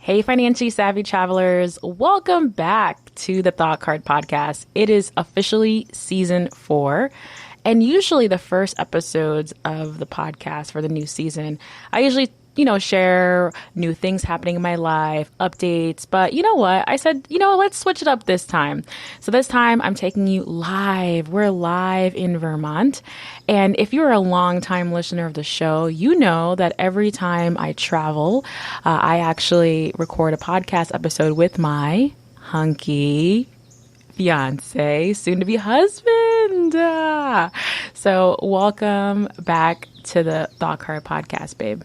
Hey, financially savvy travelers, welcome back to the Thought Card Podcast. It is officially season 4, and usually the first episodes of the podcast for the new season, I usually share new things happening in my life, updates. But you know what? I said, let's switch it up this time. So this time I'm taking you live. We're live in Vermont. And if you're a longtime listener of the show, you know that every time I travel, I actually record a podcast episode with my hunky fiance, soon to be husband. So welcome back to the Thought Card Podcast, babe.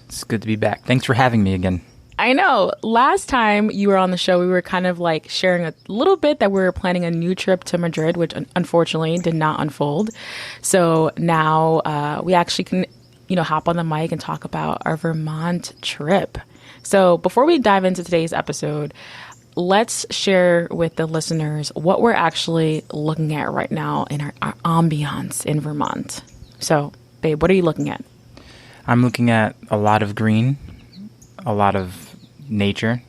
It's good to be back. Thanks for having me again. I know. Last time you were on the show, we were kind of like sharing a little bit that we were planning a new trip to Madrid, which unfortunately did not unfold. So now we actually can, hop on the mic and talk about our Vermont trip. So before we dive into today's episode, let's share with the listeners what we're actually looking at right now in our ambiance in Vermont. So, babe, what are you looking at? I'm looking at a lot of green, a lot of nature,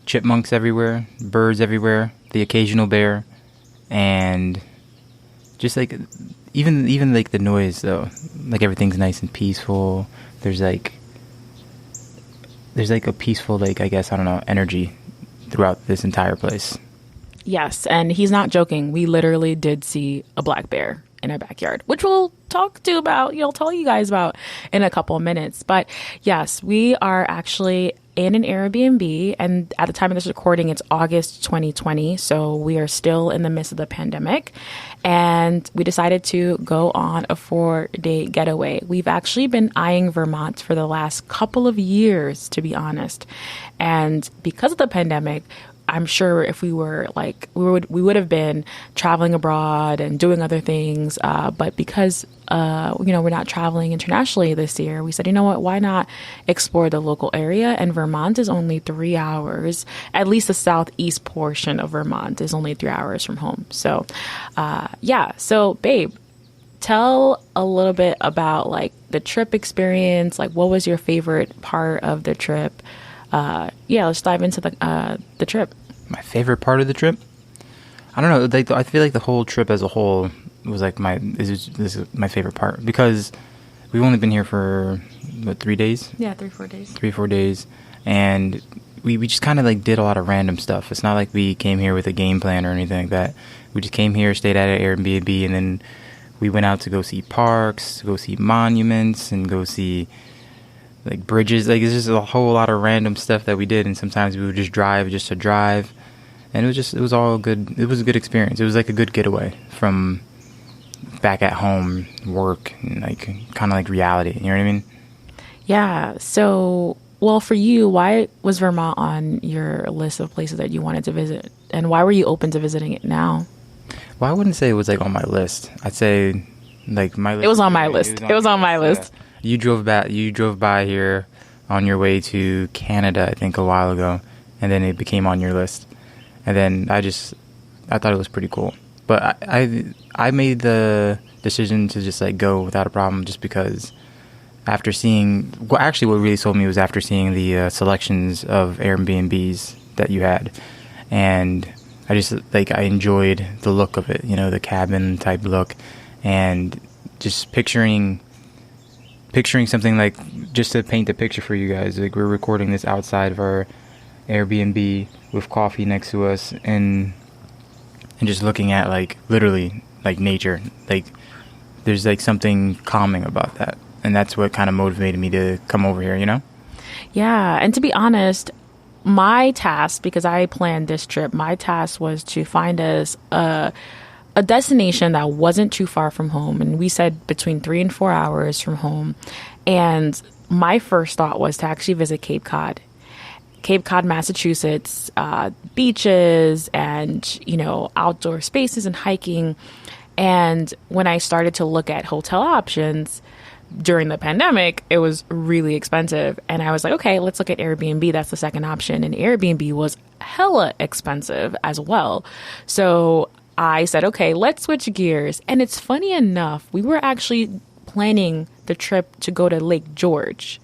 chipmunks everywhere, birds everywhere, the occasional bear, and just like even like the noise though. Like everything's nice and peaceful. There's like a peaceful, like, I guess, I don't know, energy throughout this entire place. Yes, and he's not joking. We literally did see a black bear in our backyard, which we'll tell you guys about in a couple of minutes. But yes, we are actually in an Airbnb, and at the time of this recording, it's August 2020. So we are still in the midst of the pandemic, and we decided to go on a 4-day getaway. We've actually been eyeing Vermont for the last couple of years, to be honest. And because of the pandemic, I'm sure if we were we would have been traveling abroad and doing other things. But because, we're not traveling internationally this year, we said, you know what, why not explore the local area? And Vermont is only 3 hours, at least the southeast portion of Vermont is only 3 hours from home. So, So babe, tell a little bit about like the trip experience. Like, what was your favorite part of the trip? Let's dive into the trip. My favorite part of the trip? I don't know. I feel like the whole trip as a whole was like this is my favorite part, because we've only been here for 3 days. Yeah, 3-4 days. 3-4 days, and we just kind of like did a lot of random stuff. It's not like we came here with a game plan or anything like that. We just came here, stayed at an Airbnb, and then we went out to go see parks, go see monuments, and go see like bridges. Like, it's just a whole lot of random stuff that we did, and sometimes we would just drive just to drive, and it was all good. It was a good experience. It was like a good getaway from back at home, work, and like kind of like reality. You know what I mean? Yeah. So, well, for you, why was Vermont on your list of places that you wanted to visit, and why were you open to visiting it now? Well, I wouldn't say it was like on my list. I'd say like my list. It was on my list. It was on my list. You drove by here on your way to Canada, I think, a while ago, and then it became on your list. And then I thought it was pretty cool. But I made the decision to just like go without a problem, just because after seeing, well, actually what really sold me was after seeing the selections of Airbnbs that you had. And I just I enjoyed the look of it, the cabin type look, and just picturing something, like, just to paint a picture for you guys, like, we're recording this outside of our Airbnb with coffee next to us, and just looking at like literally like nature. Like, there's like something calming about that, and that's what kind of motivated me to come over here. Yeah, and to be honest, my task, because I planned this trip, my task was to find us a destination that wasn't too far from home. And we said between 3 and 4 hours from home. And my first thought was to actually visit Cape Cod, Massachusetts, beaches and, outdoor spaces and hiking. And when I started to look at hotel options during the pandemic, it was really expensive. And I was like, okay, let's look at Airbnb. That's the second option. And Airbnb was hella expensive as well. So I said, okay, let's switch gears. And it's funny enough, we were actually planning the trip to go to Lake George.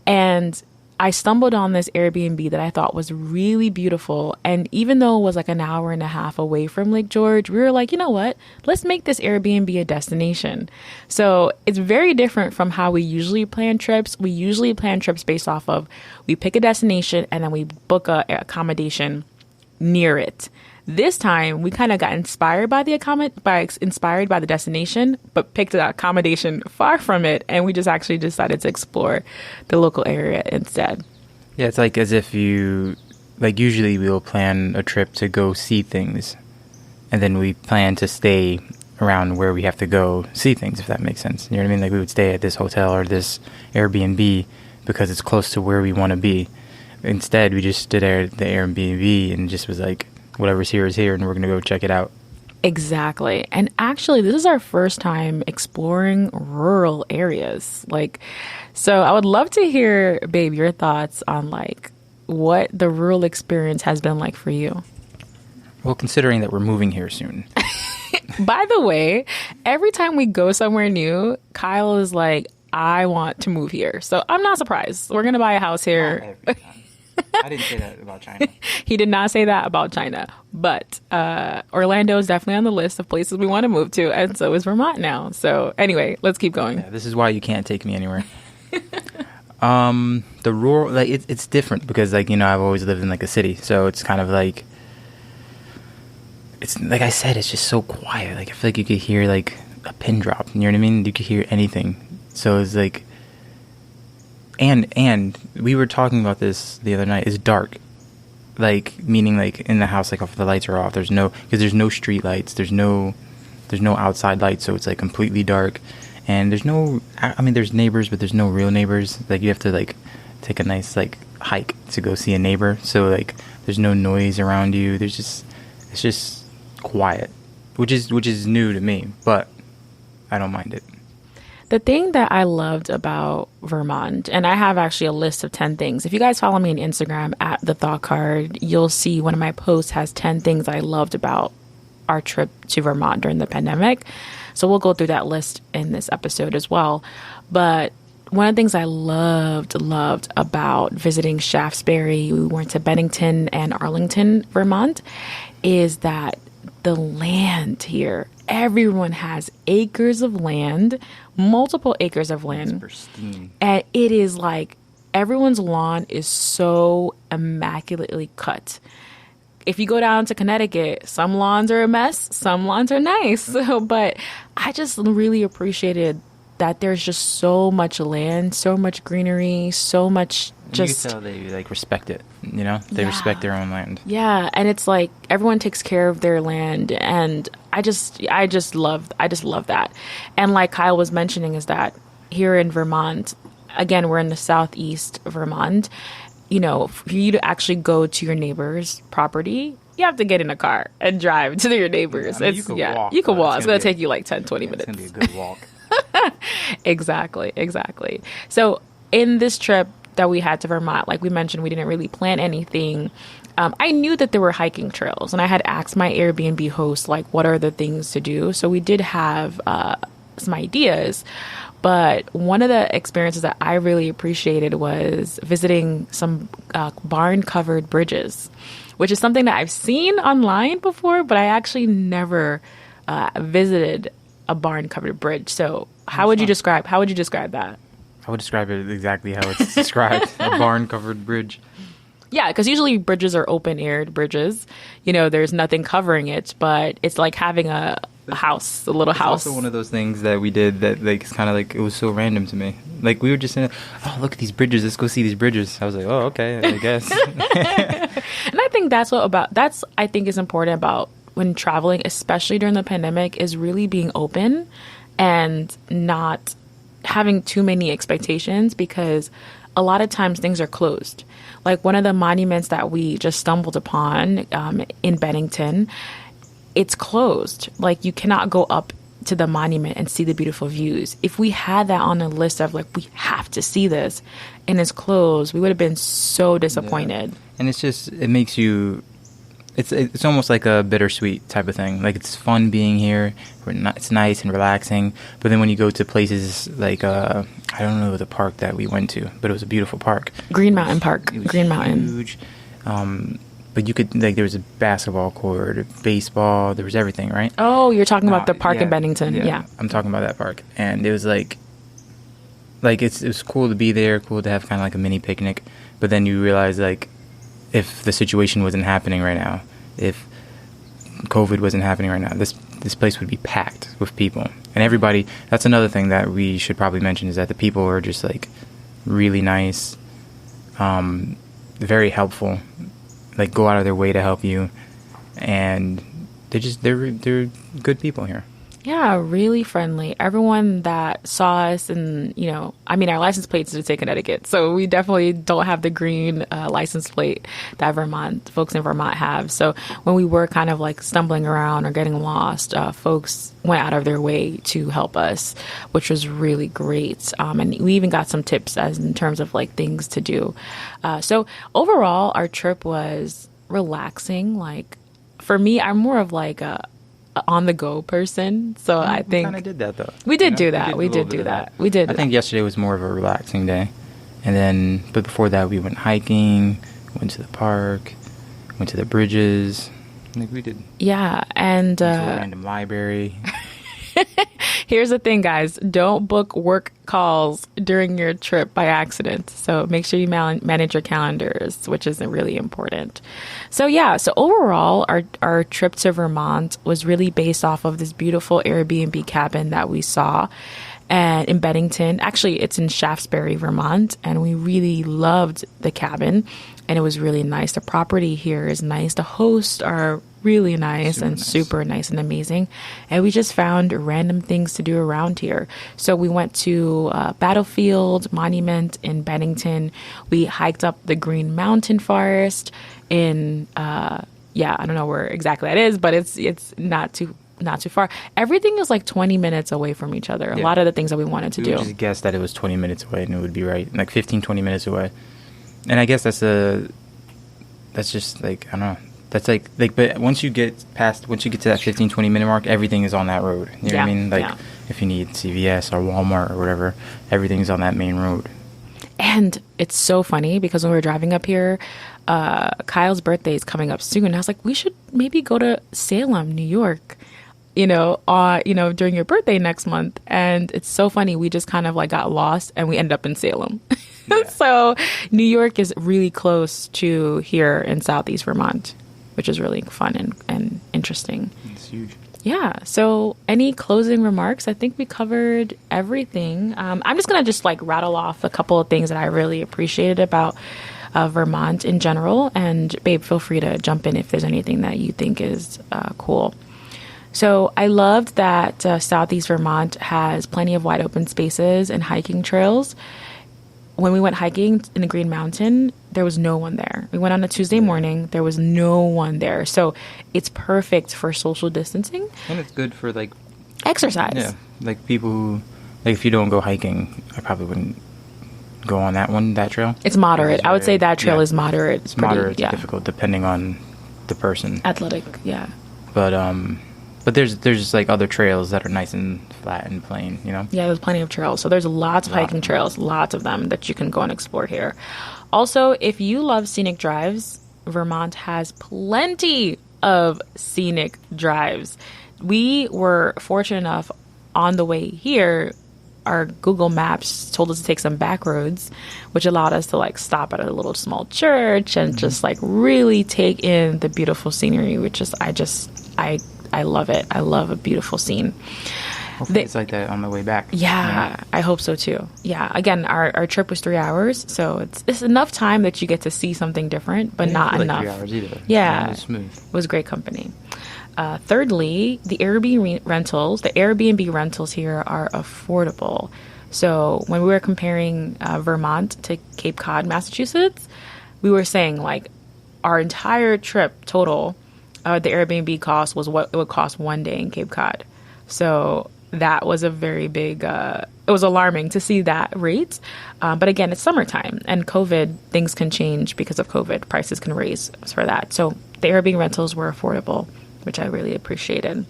And I stumbled on this Airbnb that I thought was really beautiful. And even though it was like an hour and a half away from Lake George, we were like, you know what? Let's make this Airbnb a destination. So it's very different from how we usually plan trips. We usually plan trips based off of we pick a destination and then we book a accommodation near it. This time, we kind of got inspired by the destination, but picked an accommodation far from it, and we just actually decided to explore the local area instead. Yeah, it's like as if you, like usually we'll plan a trip to go see things, and then we plan to stay around where we have to go see things, if that makes sense. You know what I mean? Like we would stay at this hotel or this Airbnb because it's close to where we want to be. Instead, we just did the Airbnb and just was like, whatever's here is here, and we're going to go check it out. Exactly. And actually, this is our first time exploring rural areas. So I would love to hear, babe, your thoughts on what the rural experience has been like for you. Well, considering that we're moving here soon. By the way, every time we go somewhere new, Kyle is like, I want to move here. So I'm not surprised. We're going to buy a house here. I didn't say that about China. He did not say that about China. But Orlando is definitely on the list of places we want to move to. And so is Vermont now. So anyway, let's keep going. Yeah, this is why you can't take me anywhere. The rural, it's different because, I've always lived in, a city. So it's kind of it's like I said, it's just so quiet. I feel like you could hear, a pin drop. You know what I mean? You could hear anything. So it's And we were talking about this the other night. It's dark, meaning in the house, if the lights are off, there's no street lights, there's no outside lights, so it's completely dark, and there's no. I mean, there's neighbors, but there's no real neighbors. You have to take a nice hike to go see a neighbor. So there's no noise around you. It's just quiet, which is new to me, but I don't mind it. The thing that I loved about Vermont, and I have actually a list of 10 things. If you guys follow me on Instagram at The Thought Card, you'll see one of my posts has 10 things I loved about our trip to Vermont during the pandemic. So we'll go through that list in this episode as well. But one of the things I loved about visiting Shaftsbury, we went to Bennington and Arlington, Vermont, is that the land here, everyone has acres of land, multiple acres of land. It's pristine. And it is everyone's lawn is so immaculately cut. If you go down to Connecticut, some lawns are a mess, some lawns are nice. But I just really appreciated that there's just so much land, so much greenery, so much just... You can tell they respect it, They respect their own land. Yeah, and it's everyone takes care of their land, and I just love that. And like Kyle was mentioning is that here in Vermont, again, we're in the southeast Vermont, for you to actually go to your neighbor's property, you have to get in a car and drive to your neighbors. Yeah, I mean, you can walk. You can walk. It's going to take you 10, 20 minutes. It's going to be a good walk. Exactly. So in this trip that we had to Vermont, like we mentioned, we didn't really plan anything. I knew that there were hiking trails, and I had asked my Airbnb host, what are the things to do? So we did have some ideas, but one of the experiences that I really appreciated was visiting some barn-covered bridges, which is something that I've seen online before, but I actually never visited a barn-covered bridge. So how would you describe that? I would describe it exactly how it's described, a barn-covered bridge. Yeah, because usually bridges are open-aired bridges. There's nothing covering it, but it's like having a house, a little house. It's also one of those things that we did that it's kind of it was so random to me. We were just saying, oh, look at these bridges, let's go see these bridges. I was like, oh, okay, I guess. And I think that's I think is important about when traveling, especially during the pandemic, is really being open and not having too many expectations, because a lot of times things are closed. One of the monuments that we just stumbled upon in Bennington, it's closed. You cannot go up to the monument and see the beautiful views. If we had that on a list of we have to see this and it's closed, we would have been so disappointed. Yeah. And it's just, it makes you it's almost like a bittersweet type of thing. Like, it's fun being here. It's nice and relaxing. But then when you go to places like I don't know the park that we went to, but it was a beautiful park. Green Mountain Park. It was Green Mountain. Huge. But you could, like, there was a basketball court, a baseball, there was everything, right? Oh, you're talking about the park in Bennington. Yeah. I'm talking about that park. And it was like it was cool to be there, cool to have kind of like a mini picnic. But then you realize, like, if the situation wasn't happening right now, if COVID wasn't happening right now, this place would be packed with people. And everybody, that's another thing that we should probably mention, is that the people are just, like, really nice, very helpful, like, go out of their way to help you, and they're good people here. Yeah, really friendly. Everyone that saw us, and, I mean, our license plates are to Connecticut, so we definitely don't have the green license plate that folks in Vermont have. So when we were kind of like stumbling around or getting lost, folks went out of their way to help us, which was really great. And we even got some tips as in terms of like things to do. So overall, our trip was relaxing. Like, for me, I'm more of like a on the go person, so I think we kind of did that though. We did do that. We did do that. I think yesterday was more of a relaxing day, but before that we went hiking, went to the park, went to the bridges. I think we did. Yeah, and went to a random library. Here's the thing, guys. Don't book work calls during your trip by accident. So make sure you manage your calendars, which is really important. So overall, our trip to Vermont was really based off of this beautiful Airbnb cabin that we saw and in Bennington. Actually, it's in Shaftsbury, Vermont, and we really loved the cabin, and it was really nice. The property here is nice. The hosts are really nice, super nice and amazing. And we just found random things to do around here. So we went to Battlefield Monument in Bennington. We hiked up the Green Mountain Forest in, I don't know where exactly that is, but it's not too far. Everything is like 20 minutes away from each other. A lot of the things that we wanted to do. We just guessed that it was 20 minutes away, and it would be right. Like 15, 20 minutes away. And I guess that's just like, I don't know. That's like, but once you get to that 15, 20 minute mark, everything is on that road. You know what I mean? Like, if you need CVS or Walmart or whatever, everything's on that main road. And it's so funny because when we were driving up here, Kyle's birthday is coming up soon. And I was like, we should maybe go to Salem, New York, during your birthday next month. And it's so funny. We just kind of like got lost and we ended up in Salem. Yeah. So New York is really close to here in Southeast Vermont, which is really fun and interesting. It's huge. Yeah. So any closing remarks? I think we covered everything. I'm just going to rattle off a couple of things that I really appreciated about Vermont in general. And babe, feel free to jump in if there's anything that you think is cool. So I loved that Southeast Vermont has plenty of wide open spaces and hiking trails. When we went hiking in the Green Mountain, there was no one there. We went on a Tuesday morning. There was no one there. So it's perfect for social distancing. And it's good for, like, exercise. Yeah. Like, people who, like, if you don't go hiking, I probably wouldn't go on that trail. It's moderate. I would say that trail is moderate. It's moderate to difficult depending on the person. Athletic, yeah. But there's just like other trails that are nice and flat and plain, Yeah, there's plenty of trails. So there's lots of hiking trails, lots of them that you can go and explore here. Also, if you love scenic drives, Vermont has plenty of scenic drives. We were fortunate enough on the way here, our Google Maps told us to take some back roads, which allowed us to stop at a little small church and just really take in the beautiful scenery, which is I love it. I love a beautiful scene. Hopefully it's like that on the way back. Yeah, I hope so too. Yeah, again, our trip was 3 hours, so it's enough time that you get to see something different, but not enough. 3 hours either. Yeah, it was smooth. It was great company. Thirdly, the Airbnb rentals here are affordable. So when we were comparing Vermont to Cape Cod, Massachusetts, we were saying our entire trip total, the Airbnb cost was what it would cost one day in Cape Cod. So that was a very big, it was alarming to see that rate. But again, it's summertime and COVID, things can change because of COVID. Prices can raise for that. So the Airbnb rentals were affordable, which I really appreciated.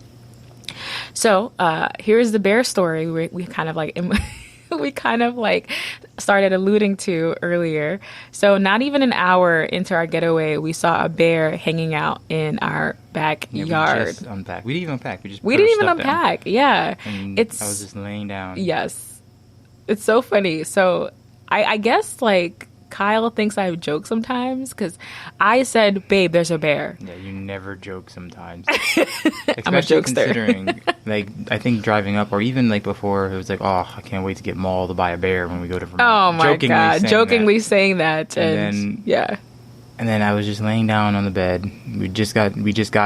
So here's the bear story we kind of like we kind of like started alluding to earlier. So not even an hour into our getaway, we saw a bear hanging out in our backyard. Yeah, we just unpacked. We didn't even unpack. We didn't even unpack. Yeah, and I was just laying down. Yes, it's so funny. So I guess like Kyle thinks I joke sometimes because I said, "Babe, there's a bear." Yeah, you never joke sometimes. I'm a jokester. Considering, like, I think driving up or even like before, it was like, "Oh, I can't wait to get mauled by a bear when we go to Vermont." Oh my God, jokingly saying that, and then, yeah. And then I was just laying down on the bed. We just got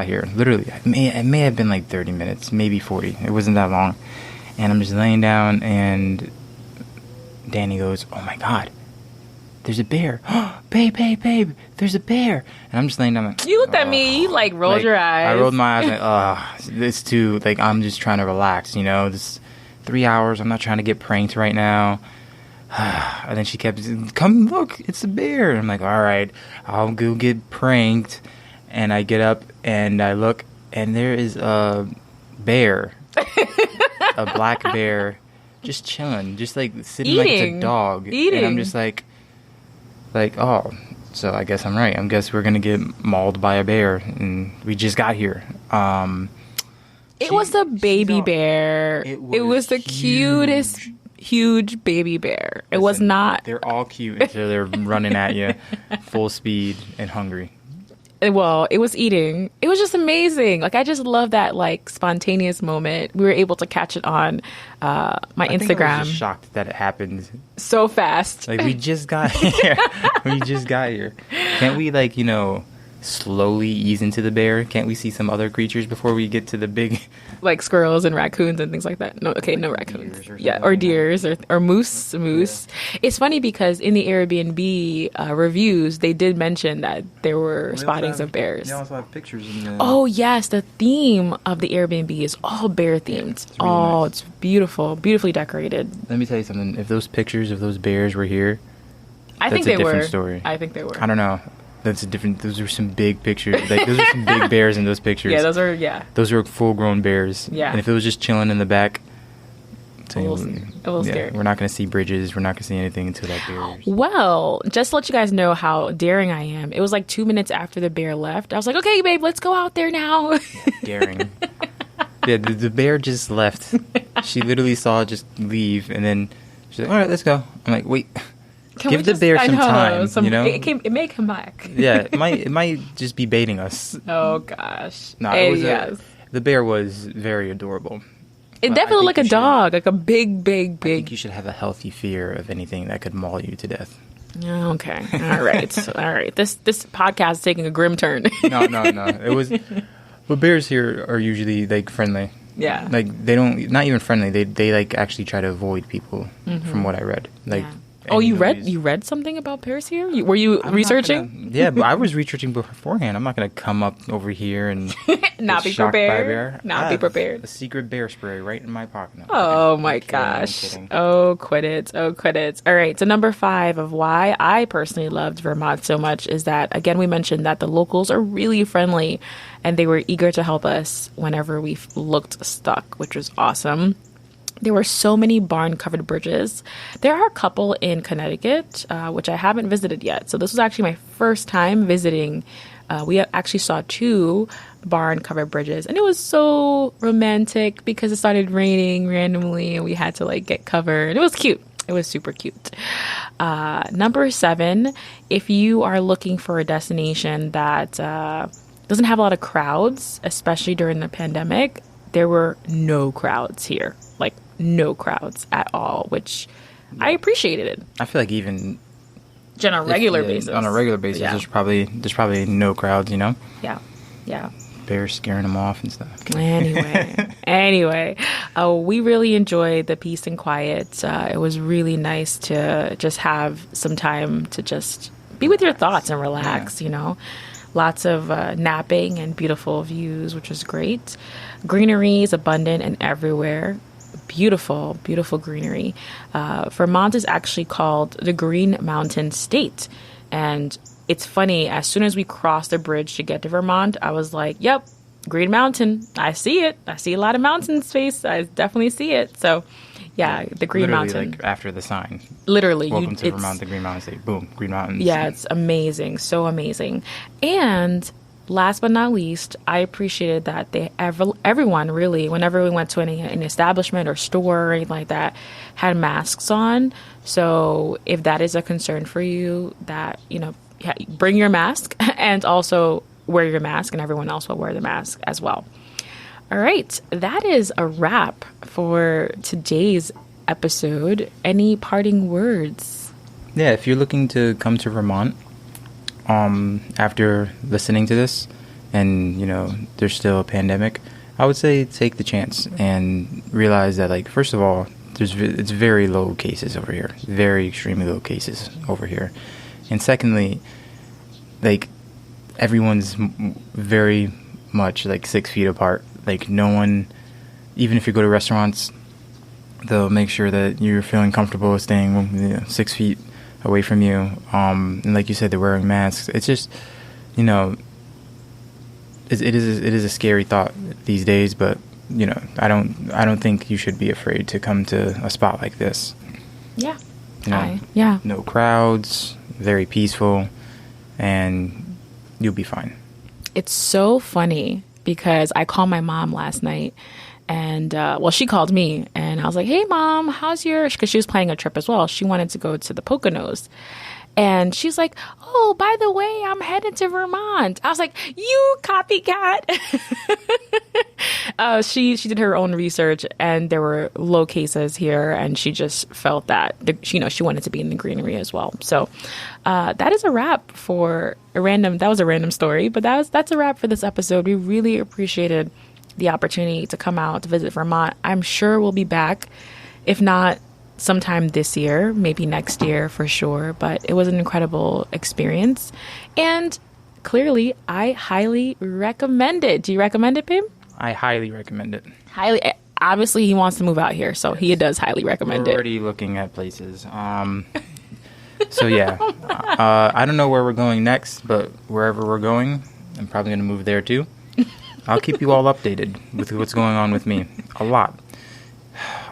here. Literally, it may have been like 30 minutes, maybe 40. It wasn't that long. And I'm just laying down, and Danny goes, "Oh my God, there's a bear. Babe, there's a bear." And I'm just laying down like, you looked at me, you like rolled your eyes. I rolled my eyes like, it's too, like, I'm just trying to relax, you know, this 3 hours, I'm not trying to get pranked right now. And then she kept, "Come look, it's a bear." And I'm like, all right, I'll go get pranked. And I get up and I look, and there is a bear, a black bear, just chilling, just like sitting like it's a dog. And I'm just like, oh, so I guess I'm right. I guess we're gonna get mauled by a bear, and we just got here. It was a baby bear. It was the cutest, huge baby bear. It was not. They're all cute until they're running at you, full speed and hungry. Well, it was eating. It was just amazing. Like, I just love that, like, spontaneous moment. We were able to catch it on my Instagram. I was just shocked that it happened so fast. Like, we just got here. Can't we, like, you know, slowly ease into the bear? Can't we see some other creatures before we get to the big... Like squirrels and raccoons and things like that? No, okay, no raccoons. Or deers or moose. Yeah. It's funny because in the Airbnb reviews, they did mention that there were spottings of bears. They also have pictures in the... Oh, yes. The theme of the Airbnb is all bear themed. Yeah, really nice. It's beautiful. Beautifully decorated. Let me tell you something. If those pictures of those bears were here, I think they were. That's a different story. I think they were. I don't know. That's a different. Those are some big pictures. Like, those are some big bears in those pictures. Yeah, those are. Yeah. Those are full-grown bears. Yeah. And if it was just chilling in the back, a little scary. We're not going to see bridges. We're not going to see anything until that bear. Well, just to let you guys know how daring I am. It was like 2 minutes after the bear left. I was like, "Okay, babe, let's go out there now." Yeah, daring. Yeah, the bear just left. She literally saw it just leave, and then she's like, "All right, let's go." I'm like, "Wait." Give the bear some time, you know? It may come back. Yeah, it might just be baiting us. Oh, gosh. No, the bear was very adorable. It definitely looked like a dog, like a big. I think you should have a healthy fear of anything that could maul you to death. Okay. All right. This podcast is taking a grim turn. No. It was... But bears here are usually, like, friendly. Yeah. Like, they don't... Not even friendly. They like, actually try to avoid people, from what I read. Like... Yeah. Oh, you read something about bears here? Were you researching? But I was researching beforehand. I'm not going to come up over here and not be prepared. Not be prepared. A secret bear spray right in my pocket. No, oh my gosh! Oh, quit it! All right. So number 5 of why I personally loved Vermont so much is that, again, we mentioned that the locals are really friendly, and they were eager to help us whenever we looked stuck, which was awesome. There were so many barn-covered bridges. There are a couple in Connecticut, which I haven't visited yet. So this was actually my first time visiting. We actually saw 2 barn-covered bridges, and it was so romantic because it started raining randomly, and we had to like get covered. It was cute. It was super cute. Number 7, if you are looking for a destination that doesn't have a lot of crowds, especially during the pandemic, there were no crowds here. Like, no crowds at all, which I appreciated it. I feel like even on a regular basis, yeah. there's probably no crowds, you know? Yeah. Bears scaring them off and stuff. Anyway, we really enjoyed the peace and quiet. It was really nice to just have some time to just be with your thoughts and relax, you know? Lots of napping and beautiful views, which was great. Greenery is abundant and everywhere. Beautiful greenery. Vermont is actually called the Green Mountain State. And it's funny, as soon as we crossed the bridge to get to Vermont, I was like, yep, Green Mountain. I see it. I see a lot of mountain space. I definitely see it. So, yeah, the Green Literally, Mountain. like after the sign. Literally. Welcome to Vermont, the Green Mountain State. Boom, Green Mountains. Yeah, it's amazing. So amazing. And last but not least, I appreciated that everyone really, whenever we went to an establishment or store or anything like that, had masks on. So if that is a concern for you, that, bring your mask and also wear your mask, and everyone else will wear the mask as well. All right, that is a wrap for today's episode. Any parting words? Yeah, if you're looking to come to Vermont, after listening to this, and there's still a pandemic, I would say take the chance and realize that, like, first of all, it's very low cases over here, very extremely low cases over here, and secondly, like, everyone's very much like 6 feet apart. Like, no one, even if you go to restaurants, they'll make sure that you're feeling comfortable staying 6 feet away from you. And like you said, they're wearing masks. It's just, it is a scary thought these days. But I don't think you should be afraid to come to a spot like this. Yeah. Yeah. No crowds, very peaceful, and you'll be fine. It's so funny because I called my mom last night. And, she called me and I was like, hey, Mom, because she was planning a trip as well. She wanted to go to the Poconos. And she's like, oh, by the way, I'm headed to Vermont. I was like, you copycat. She did her own research and there were low cases here. And she just felt that, she wanted to be in the greenery as well. So that is a wrap for that was a random story, but that's a wrap for this episode. We really appreciated the opportunity to come out to visit Vermont. I'm sure we'll be back, if not sometime this year, maybe next year for sure. But it was an incredible experience. And clearly, I highly recommend it. Do you recommend it, babe? I highly recommend it. Highly. Obviously, he wants to move out here, so he does highly recommend it. We're already looking at places. So, yeah. I don't know where we're going next, but wherever we're going, I'm probably going to move there too. I'll keep you all updated with what's going on with me. A lot.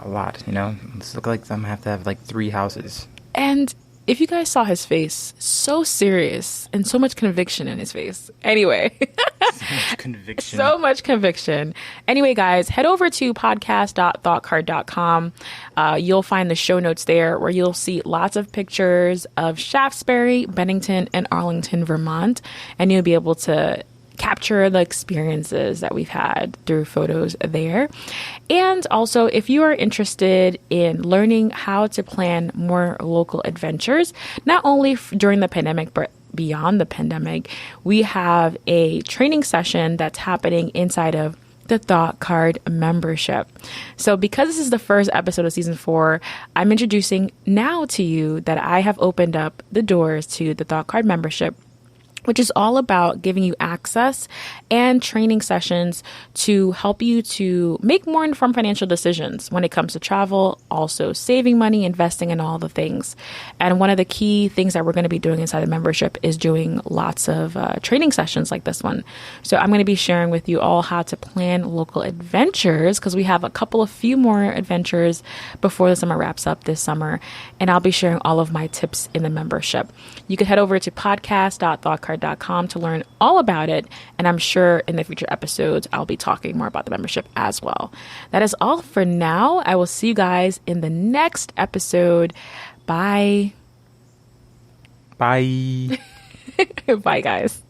It's look like I'm going to have like 3 houses. And if you guys saw his face, so serious and so much conviction in his face. Anyway. So much conviction. So much conviction. Anyway, guys, head over to podcast.thoughtcard.com. You'll find the show notes there where you'll see lots of pictures of Shaftsbury, Bennington, and Arlington, Vermont. And you'll be able to capture the experiences that we've had through photos there. And also, if you are interested in learning how to plan more local adventures, not only during the pandemic, but beyond the pandemic, we have a training session that's happening inside of the Thought Card membership. So because this is the first episode of season 4, I'm introducing now to you that I have opened up the doors to the Thought Card membership, which is all about giving you access and training sessions to help you to make more informed financial decisions when it comes to travel, also saving money, investing in all the things. And one of the key things that we're going to be doing inside the membership is doing lots of training sessions like this one. So I'm going to be sharing with you all how to plan local adventures, because we have a few more adventures before the summer wraps up this summer. And I'll be sharing all of my tips in the membership. You can head over to podcast.thoughtcard.com to learn all about it, and I'm sure in the future episodes I'll be talking more about the membership as well. That is all for now. I will see you guys in the next episode. Bye. Bye. Bye, guys.